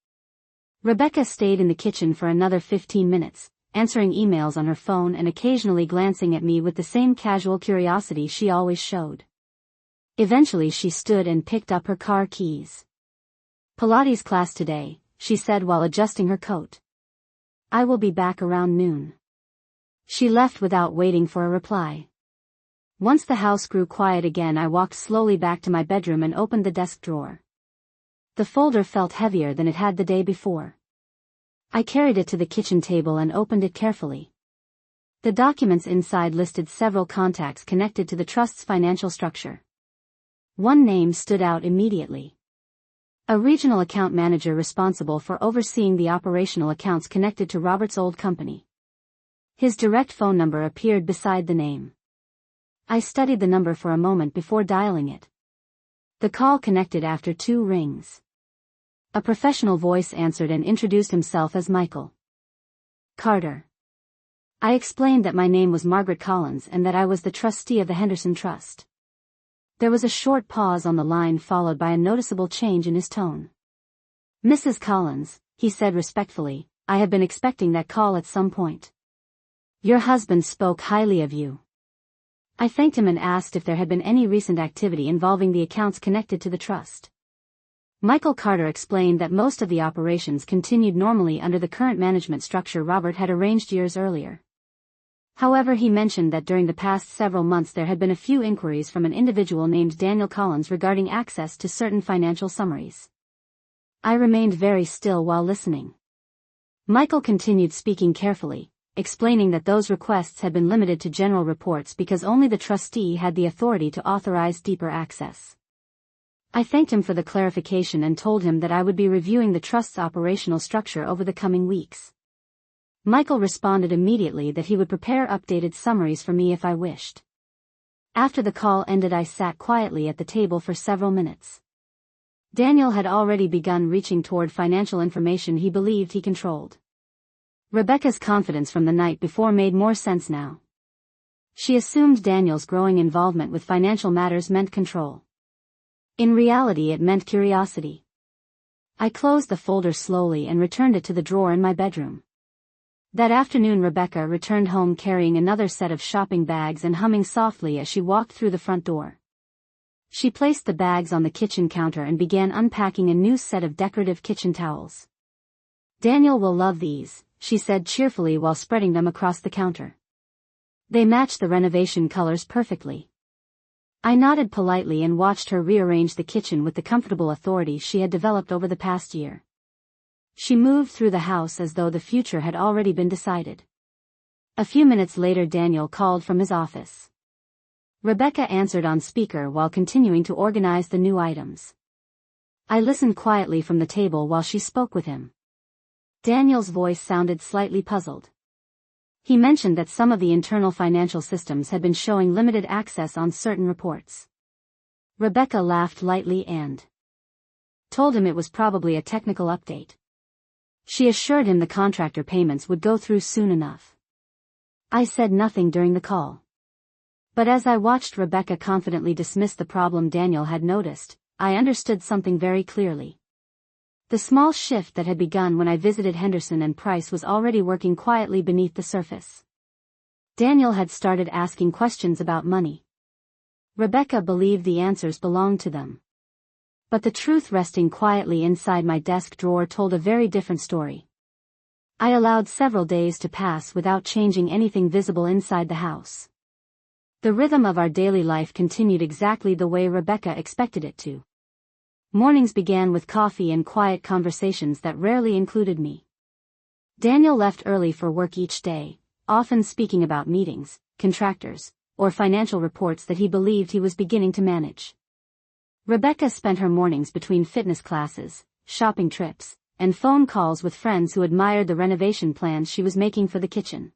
Rebecca stayed in the kitchen for another 15 minutes, answering emails on her phone and occasionally glancing at me with the same casual curiosity she always showed. Eventually she stood and picked up her car keys. "Pilates class today," she said while adjusting her coat. "I will be back around noon." She left without waiting for a reply. Once the house grew quiet again, I walked slowly back to my bedroom and opened the desk drawer. The folder felt heavier than it had the day before. I carried it to the kitchen table and opened it carefully. The documents inside listed several contacts connected to the trust's financial structure. One name stood out immediately. A regional account manager responsible for overseeing the operational accounts connected to Robert's old company. His direct phone number appeared beside the name. I studied the number for a moment before dialing it. The call connected after 2 rings. A professional voice answered and introduced himself as Michael Carter. I explained that my name was Margaret Collins and that I was the trustee of the Henderson Trust. There was a short pause on the line followed by a noticeable change in his tone. "Mrs. Collins," he said respectfully, "I have been expecting that call at some point. Your husband spoke highly of you." I thanked him and asked if there had been any recent activity involving the accounts connected to the trust. Michael Carter explained that most of the operations continued normally under the current management structure Robert had arranged years earlier. However, he mentioned that during the past several months there had been a few inquiries from an individual named Daniel Collins regarding access to certain financial summaries. I remained very still while listening. Michael continued speaking carefully, explaining that those requests had been limited to general reports because only the trustee had the authority to authorize deeper access. I thanked him for the clarification and told him that I would be reviewing the trust's operational structure over the coming weeks. Michael responded immediately that he would prepare updated summaries for me if I wished. After the call ended, I sat quietly at the table for several minutes. Daniel had already begun reaching toward financial information he believed he controlled. Rebecca's confidence from the night before made more sense now. She assumed Daniel's growing involvement with financial matters meant control. In reality, it meant curiosity. I closed the folder slowly and returned it to the drawer in my bedroom. That afternoon Rebecca returned home carrying another set of shopping bags and humming softly as she walked through the front door. She placed the bags on the kitchen counter and began unpacking a new set of decorative kitchen towels. "Daniel will love these," she said cheerfully while spreading them across the counter. "They match the renovation colors perfectly." I nodded politely and watched her rearrange the kitchen with the comfortable authority she had developed over the past year. She moved through the house as though the future had already been decided. A few minutes later Daniel called from his office. Rebecca answered on speaker while continuing to organize the new items. I listened quietly from the table while she spoke with him. Daniel's voice sounded slightly puzzled. He mentioned that some of the internal financial systems had been showing limited access on certain reports. Rebecca laughed lightly and told him it was probably a technical update. She assured him the contractor payments would go through soon enough. I said nothing during the call. But as I watched Rebecca confidently dismiss the problem Daniel had noticed, I understood something very clearly. The small shift that had begun when I visited Henderson and Price was already working quietly beneath the surface. Daniel had started asking questions about money. Rebecca believed the answers belonged to them. But the truth resting quietly inside my desk drawer told a very different story. I allowed several days to pass without changing anything visible inside the house. The rhythm of our daily life continued exactly the way Rebecca expected it to. Mornings began with coffee and quiet conversations that rarely included me. Daniel left early for work each day, often speaking about meetings, contractors, or financial reports that he believed he was beginning to manage. Rebecca spent her mornings between fitness classes, shopping trips, and phone calls with friends who admired the renovation plans she was making for the kitchen.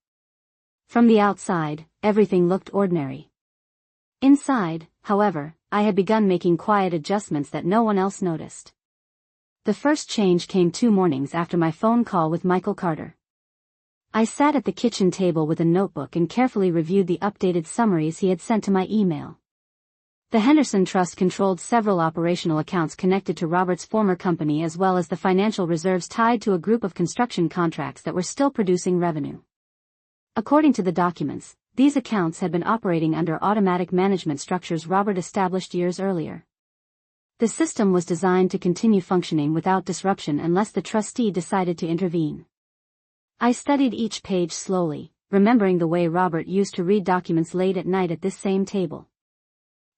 From the outside, everything looked ordinary. Inside, however, I had begun making quiet adjustments that no one else noticed. The first change came 2 mornings after my phone call with Michael Carter. I sat at the kitchen table with a notebook and carefully reviewed the updated summaries he had sent to my email. The Henderson Trust controlled several operational accounts connected to Robert's former company as well as the financial reserves tied to a group of construction contracts that were still producing revenue. According to the documents, these accounts had been operating under automatic management structures Robert established years earlier. The system was designed to continue functioning without disruption unless the trustee decided to intervene. I studied each page slowly, remembering the way Robert used to read documents late at night at this same table.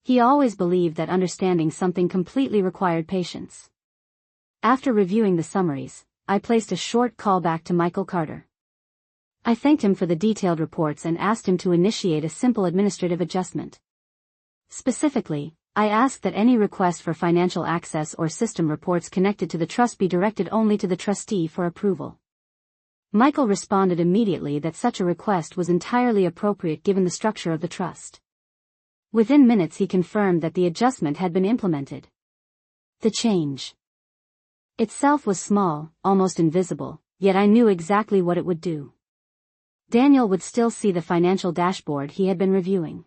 He always believed that understanding something completely required patience. After reviewing the summaries, I placed a short call back to Michael Carter. I thanked him for the detailed reports and asked him to initiate a simple administrative adjustment. Specifically, I asked that any request for financial access or system reports connected to the trust be directed only to the trustee for approval. Michael responded immediately that such a request was entirely appropriate given the structure of the trust. Within minutes he confirmed that the adjustment had been implemented. The change itself was small, almost invisible, yet I knew exactly what it would do. Daniel would still see the financial dashboard he had been reviewing.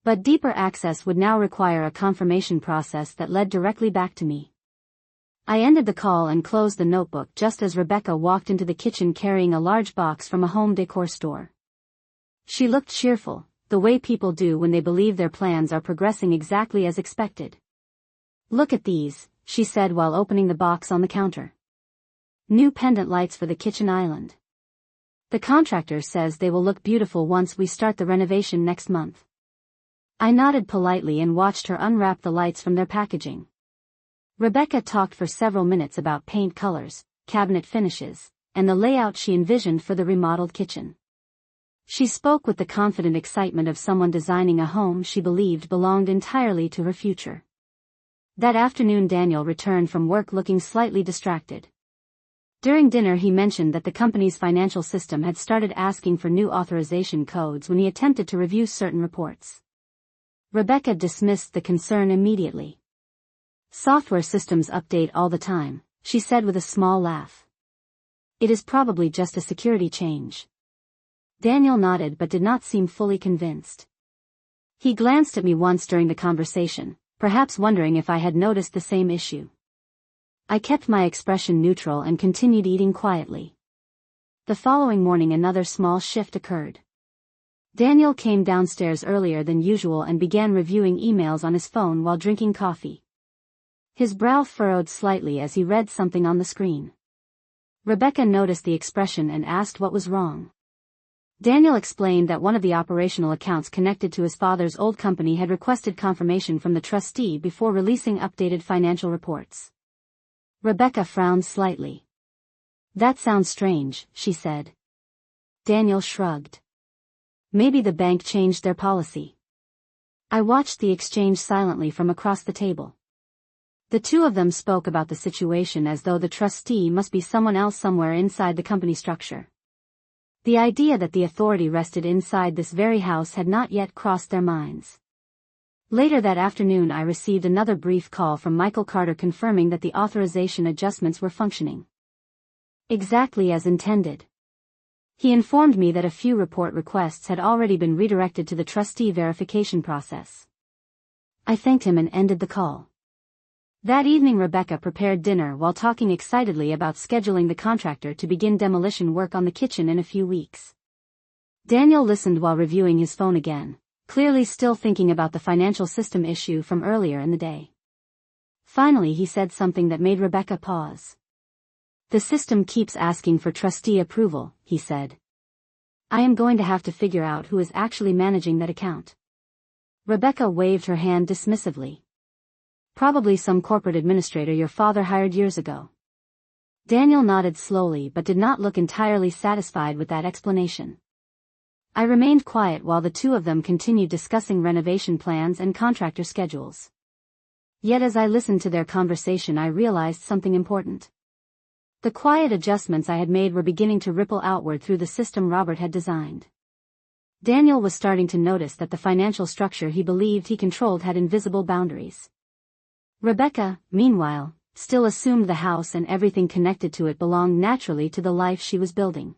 But deeper access would now require a confirmation process that led directly back to me. I ended the call and closed the notebook just as Rebecca walked into the kitchen carrying a large box from a home decor store. She looked cheerful, the way people do when they believe their plans are progressing exactly as expected. "Look at these," she said while opening the box on the counter. "New pendant lights for the kitchen island. The contractor says they will look beautiful once we start the renovation next month." I nodded politely and watched her unwrap the lights from their packaging. Rebecca talked for several minutes about paint colors, cabinet finishes, and the layout she envisioned for the remodeled kitchen. She spoke with the confident excitement of someone designing a home she believed belonged entirely to her future. That afternoon Daniel returned from work looking slightly distracted. During dinner he mentioned that the company's financial system had started asking for new authorization codes when he attempted to review certain reports. Rebecca dismissed the concern immediately. "Software systems update all the time," she said with a small laugh. "It is probably just a security change." Daniel nodded but did not seem fully convinced. He glanced at me once during the conversation, perhaps wondering if I had noticed the same issue. I kept my expression neutral and continued eating quietly. The following morning another small shift occurred. Daniel came downstairs earlier than usual and began reviewing emails on his phone while drinking coffee. His brow furrowed slightly as he read something on the screen. Rebecca noticed the expression and asked what was wrong. Daniel explained that one of the operational accounts connected to his father's old company had requested confirmation from the trustee before releasing updated financial reports. Rebecca frowned slightly. "That sounds strange," she said. Daniel shrugged. "Maybe the bank changed their policy." I watched the exchange silently from across the table. The two of them spoke about the situation as though the trustee must be someone else somewhere inside the company structure. The idea that the authority rested inside this very house had not yet crossed their minds. Later that afternoon I received another brief call from Michael Carter confirming that the authorization adjustments were functioning exactly as intended. He informed me that a few report requests had already been redirected to the trustee verification process. I thanked him and ended the call. That evening Rebecca prepared dinner while talking excitedly about scheduling the contractor to begin demolition work on the kitchen in a few weeks. Daniel listened while reviewing his phone again, clearly still thinking about the financial system issue from earlier in the day. Finally he said something that made Rebecca pause. "The system keeps asking for trustee approval," he said. "I am going to have to figure out who is actually managing that account." Rebecca waved her hand dismissively. "Probably some corporate administrator your father hired years ago." Daniel nodded slowly but did not look entirely satisfied with that explanation. I remained quiet while the two of them continued discussing renovation plans and contractor schedules. Yet as I listened to their conversation I realized something important. The quiet adjustments I had made were beginning to ripple outward through the system Robert had designed. Daniel was starting to notice that the financial structure he believed he controlled had invisible boundaries. Rebecca, meanwhile, still assumed the house and everything connected to it belonged naturally to the life she was building.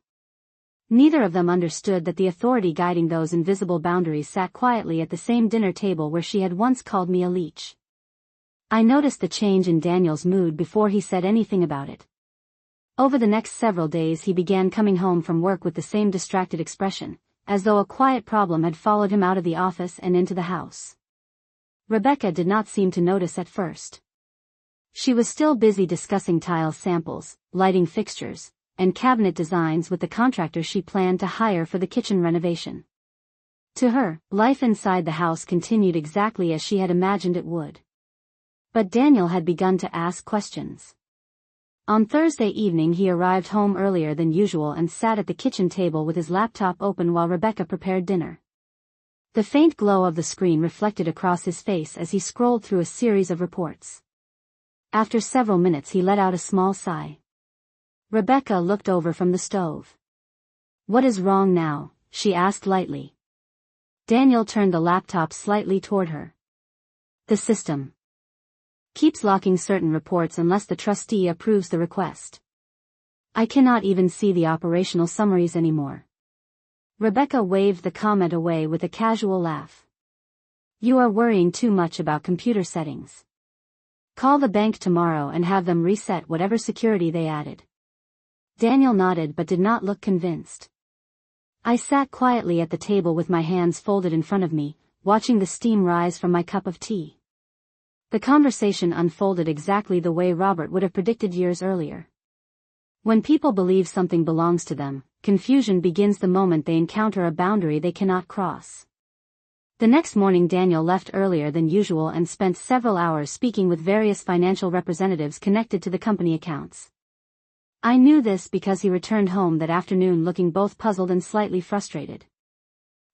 Neither of them understood that the authority guiding those invisible boundaries sat quietly at the same dinner table where she had once called me a leech. I noticed the change in Daniel's mood before he said anything about it. Over the next several days he began coming home from work with the same distracted expression, as though a quiet problem had followed him out of the office and into the house. Rebecca did not seem to notice at first. She was still busy discussing tile samples, lighting fixtures, and cabinet designs with the contractor she planned to hire for the kitchen renovation. To her, life inside the house continued exactly as she had imagined it would. But Daniel had begun to ask questions. On Thursday evening he arrived home earlier than usual and sat at the kitchen table with his laptop open while Rebecca prepared dinner. The faint glow of the screen reflected across his face as he scrolled through a series of reports. After several minutes he let out a small sigh. Rebecca looked over from the stove. "What is wrong now?" she asked lightly. Daniel turned the laptop slightly toward her. "The system keeps locking certain reports unless the trustee approves the request. I cannot even see the operational summaries anymore." Rebecca waved the comment away with a casual laugh. "You are worrying too much about computer settings. Call the bank tomorrow and have them reset whatever security they added." Daniel nodded but did not look convinced. I sat quietly at the table with my hands folded in front of me, watching the steam rise from my cup of tea. The conversation unfolded exactly the way Robert would have predicted years earlier. When people believe something belongs to them, confusion begins the moment they encounter a boundary they cannot cross. The next morning Daniel left earlier than usual and spent several hours speaking with various financial representatives connected to the company accounts. I knew this because he returned home that afternoon looking both puzzled and slightly frustrated.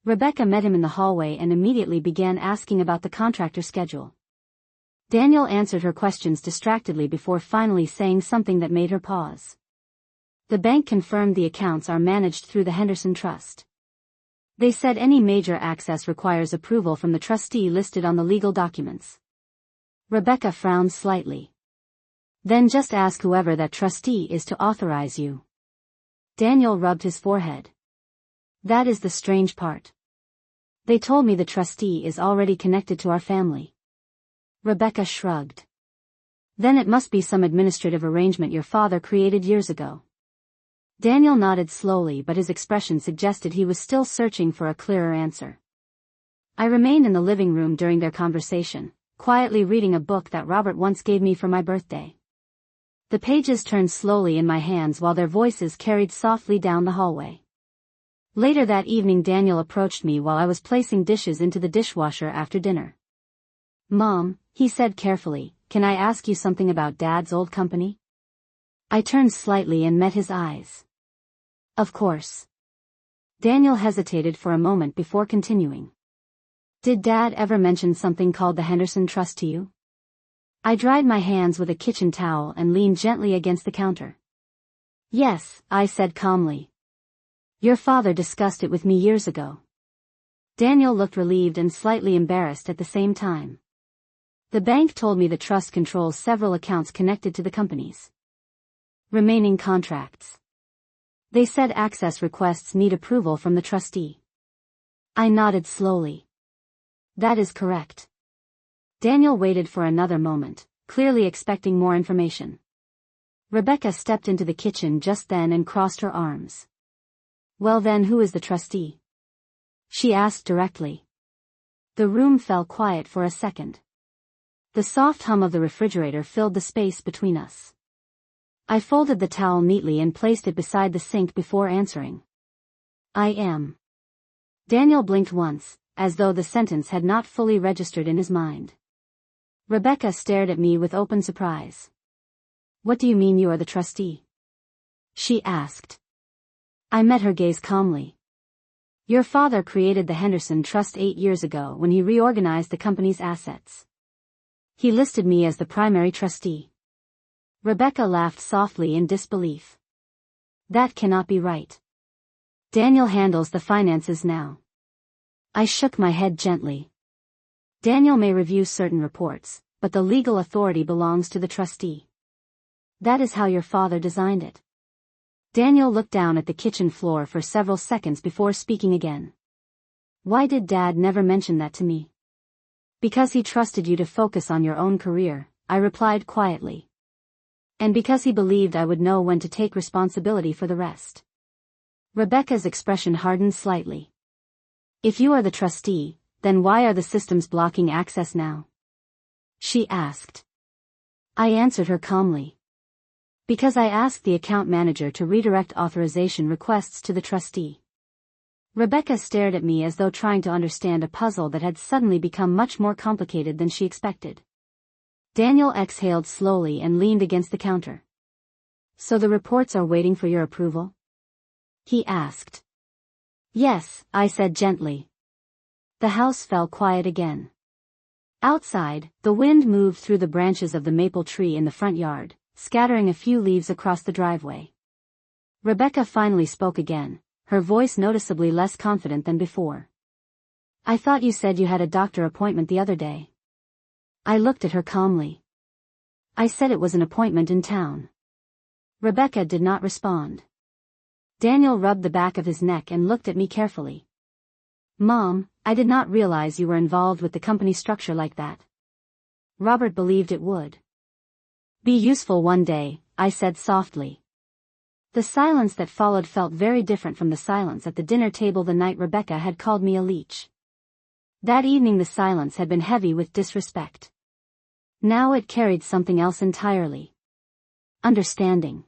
Rebecca met him in the hallway and immediately began asking about the contractor schedule. Daniel answered her questions distractedly before finally saying something that made her pause. The bank confirmed the accounts are managed through the Henderson Trust. They said any major access requires approval from the trustee listed on the legal documents. Rebecca frowned slightly. "Then just ask whoever that trustee is to authorize you." Daniel rubbed his forehead. "That is the strange part. They told me the trustee is already connected to our family." Rebecca shrugged. "Then it must be some administrative arrangement your father created years ago." Daniel nodded slowly but his expression suggested he was still searching for a clearer answer. I remained in the living room during their conversation, quietly reading a book that Robert once gave me for my birthday. The pages turned slowly in my hands while their voices carried softly down the hallway. Later that evening Daniel approached me while I was placing dishes into the dishwasher after dinner. "Mom," he said carefully, "can I ask you something about Dad's old company?" I turned slightly and met his eyes. "Of course." Daniel hesitated for a moment before continuing. "Did Dad ever mention something called the Henderson Trust to you?" I dried my hands with a kitchen towel and leaned gently against the counter. "Yes," I said calmly. "Your father discussed it with me years ago." Daniel looked relieved and slightly embarrassed at the same time. "The bank told me the trust controls several accounts connected to the company's remaining contracts. They said access requests need approval from the trustee." I nodded slowly. "That is correct." Daniel waited for another moment, clearly expecting more information. Rebecca stepped into the kitchen just then and crossed her arms. "Well then, who is the trustee?" she asked directly. The room fell quiet for a second. The soft hum of the refrigerator filled the space between us. I folded the towel neatly and placed it beside the sink before answering. "I am." Daniel blinked once, as though the sentence had not fully registered in his mind. Rebecca stared at me with open surprise. "What do you mean you are the trustee?" she asked. I met her gaze calmly. "Your father created the Henderson Trust 8 years ago when he reorganized the company's assets. He listed me as the primary trustee." Rebecca laughed softly in disbelief. "That cannot be right. Daniel handles the finances now." I shook my head gently. "Daniel may review certain reports, but the legal authority belongs to the trustee. That is how your father designed it." Daniel looked down at the kitchen floor for several seconds before speaking again. "Why did Dad never mention that to me?" "Because he trusted you to focus on your own career," I replied quietly. "And because he believed I would know when to take responsibility for the rest." Rebecca's expression hardened slightly. "If you are the trustee, then why are the systems blocking access now?" she asked. I answered her calmly. "Because I asked the account manager to redirect authorization requests to the trustee." Rebecca stared at me as though trying to understand a puzzle that had suddenly become much more complicated than she expected. Daniel exhaled slowly and leaned against the counter. "So the reports are waiting for your approval?" he asked. "Yes," I said gently. The house fell quiet again. Outside, the wind moved through the branches of the maple tree in the front yard, scattering a few leaves across the driveway. Rebecca finally spoke again, her voice noticeably less confident than before. "I thought you said you had a doctor appointment the other day." I looked at her calmly. "I said it was an appointment in town." Rebecca did not respond. Daniel rubbed the back of his neck and looked at me carefully. "Mom, I did not realize you were involved with the company structure like that." "Robert believed it would be useful one day," I said softly. The silence that followed felt very different from the silence at the dinner table the night Rebecca had called me a leech. That evening the silence had been heavy with disrespect. Now it carried something else entirely. Understanding.